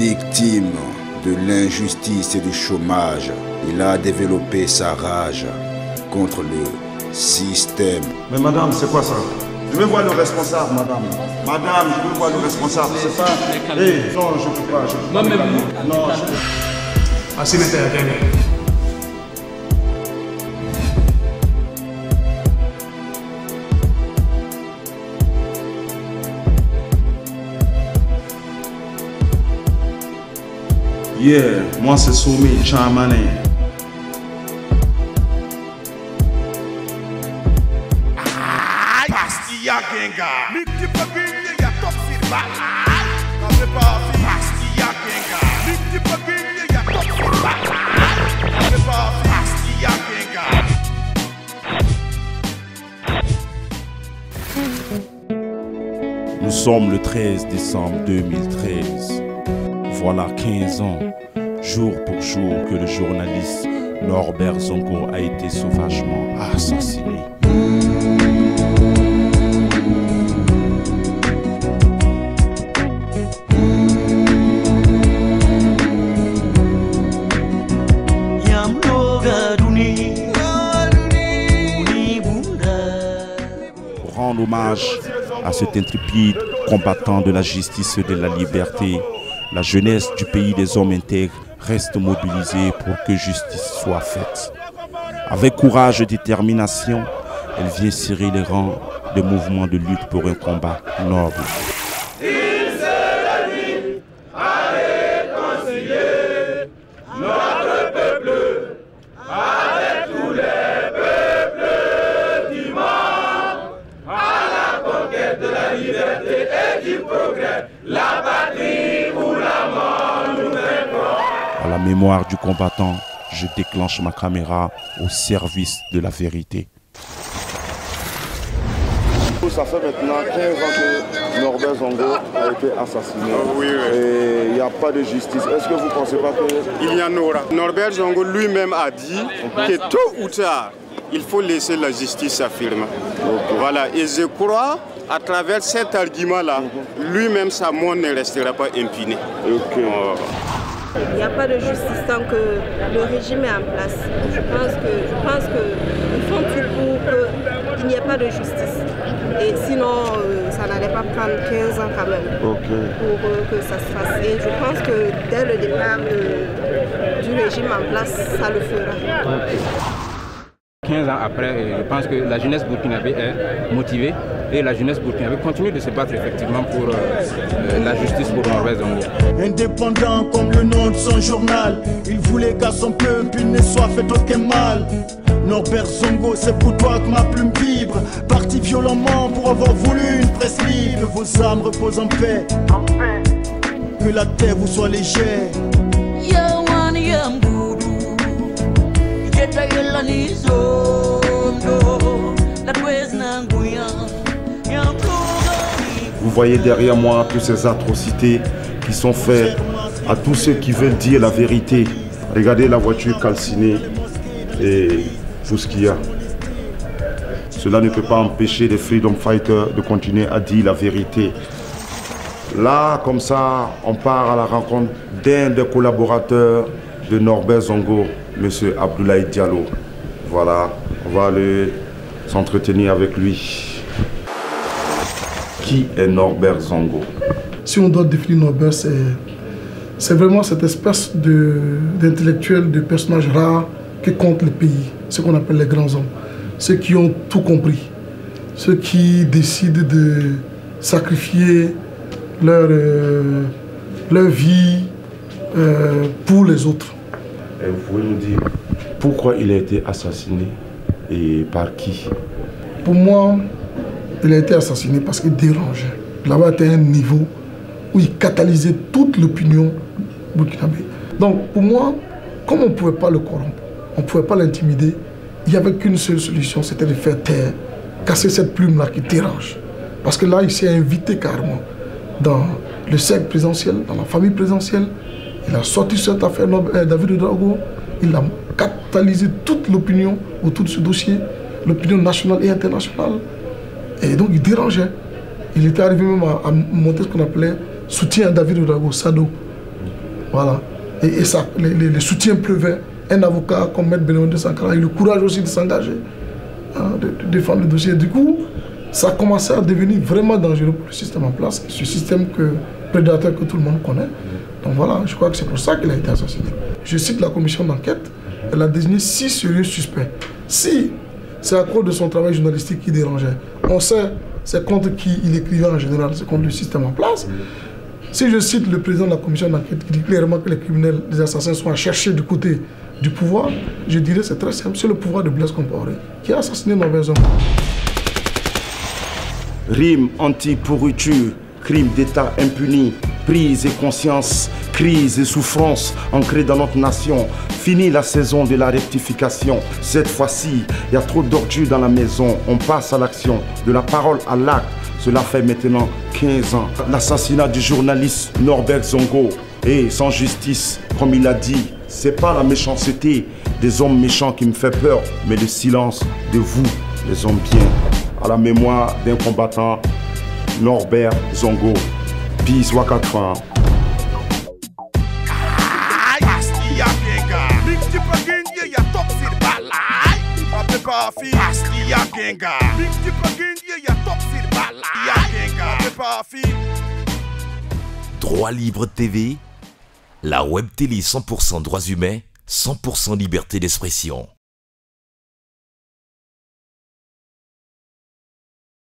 Victime de l'injustice et du chômage, il a développé sa rage contre le système. Mais madame, c'est quoi ça? Je veux voir le responsable, madame. Madame, je veux voir le responsable. C'est pas... Hé, non, je ne peux pas. Non, mais vous... Non, Assez m'interdire. Yeah, moi c'est Soumi Chamane. Pastilla Genga. Multiple guillemets, y'a toxique. N'en fais pas affaire. Pastilla Genga. Multiple guillemets, y'a toxique. N'en fais pas affaire. Pastilla Genga. Nous sommes le 13 décembre 2013. Voilà 15 ans, jour pour jour, que le journaliste Norbert Zongo a été sauvagement assassiné. Pour rendre hommage à cet intrépide combattant de la justice et de la liberté, la jeunesse du pays des hommes intègres reste mobilisée pour que justice soit faite. Avec courage et détermination, elle vient serrer les rangs des mouvements de lutte pour un combat noble. Il serait nuit à réconcilier notre peuple avec tous les peuples du monde, à la conquête de la liberté et du progrès, la patrie ou la mort nous vaincrons. À la mémoire du combattant, je déclenche ma caméra au service de la vérité. Ça fait maintenant 15 ans que Norbert Zongo a été assassiné. Oui, oui. Et il n'y a pas de justice. Est-ce que vous ne pensez pas que... Il y en aura. Norbert Zongo lui-même a dit que tôt ou tard, il faut laisser la justice s'affirmer. Voilà. Et je crois, à travers cet argument-là, lui-même, sa mort ne restera pas impunie. Il n'y a pas de justice tant que le régime est en place. Je pense qu'ils font tout pour qu'il n'y ait pas de justice. Et sinon, ça n'allait pas prendre 15 ans quand même pour que ça se fasse. Et je pense que dès le départ du régime en place, ça le fera. 15 ans après, je pense que la jeunesse burkinabé est motivée et la jeunesse burkinabé continue de se battre effectivement pour la justice pour Norbert Zongo. Indépendant comme le nom de son journal, il voulait qu'à son peuple il ne soit fait aucun mal. Norbert Zongo, c'est pour toi que ma plume vibre, parti violemment pour avoir voulu une presse libre. Vos âmes reposent en paix, que la terre vous soit légère. Vous voyez derrière moi toutes ces atrocités qui sont faites à tous ceux qui veulent dire la vérité. Regardez la voiture calcinée et tout ce qu'il y a. Cela ne peut pas empêcher les freedom fighters de continuer à dire la vérité. Là, comme ça, on part à la rencontre d'un des collaborateurs de Norbert Zongo, M. Abdoulaye Diallo. Voilà, on va aller s'entretenir avec lui. Qui est Norbert Zongo? Si on doit définir Norbert, c'est vraiment cette espèce d'intellectuel, de personnage rare qui compte le pays, ce qu'on appelle les grands hommes. Ceux qui ont tout compris, ceux qui décident de sacrifier leur vie pour les autres. Et vous pouvez nous dire pourquoi il a été assassiné et par qui? Pour moi, il a été assassiné parce qu'il dérangeait. Là-bas, était un niveau où il catalysait toute l'opinion burkinabé. Donc, pour moi, comme on ne pouvait pas le corrompre, on ne pouvait pas l'intimider, il n'y avait qu'une seule solution, c'était de faire taire, casser cette plume-là qui dérange. Parce que là, il s'est invité carrément dans le cercle présidentiel, dans la famille présidentielle. Il a sorti cette affaire David Ouedraogo, il a catalysé toute l'opinion autour de ce dossier, l'opinion nationale et internationale. Et donc il dérangeait. Il était arrivé même à monter ce qu'on appelait soutien à David Ouedraogo, SADO. Voilà. Et ça, les soutiens pleuvaient. Un avocat comme Maître Benoît de Sankara a eu le courage aussi de s'engager, hein, de défendre le dossier. Du coup, ça a commencé à devenir vraiment dangereux pour le système en place, ce système prédateur que tout le monde connaît. Donc voilà, je crois que c'est pour ça qu'il a été assassiné. Je cite la commission d'enquête, elle a désigné 6 sérieux suspects. Si c'est à cause de son travail journalistique qui dérangeait, on sait c'est contre qui il écrivait en général, c'est contre le système en place. Si je cite le président de la commission d'enquête qui dit clairement que les criminels, les assassins sont à chercher du côté du pouvoir, je dirais c'est très simple, c'est le pouvoir de Blaise Compaoré qui a assassiné Norbert Zongo. Rime anti-pourriture, crime d'État impuni, prise et conscience, crise et souffrance ancrées dans notre nation. Fini la saison de la rectification. Cette fois-ci, il y a trop d'ordures dans la maison. On passe à l'action, de la parole à l'acte. Cela fait maintenant 15 ans. L'assassinat du journaliste Norbert Zongo. Et sans justice, comme il a dit, c'est pas la méchanceté des hommes méchants qui me fait peur, mais le silence de vous, les hommes bien. À la mémoire d'un combattant, Norbert Zongo. Peace, Wakatran. Droit Libre TV, la web télé 100% droits humains, 100% liberté d'expression.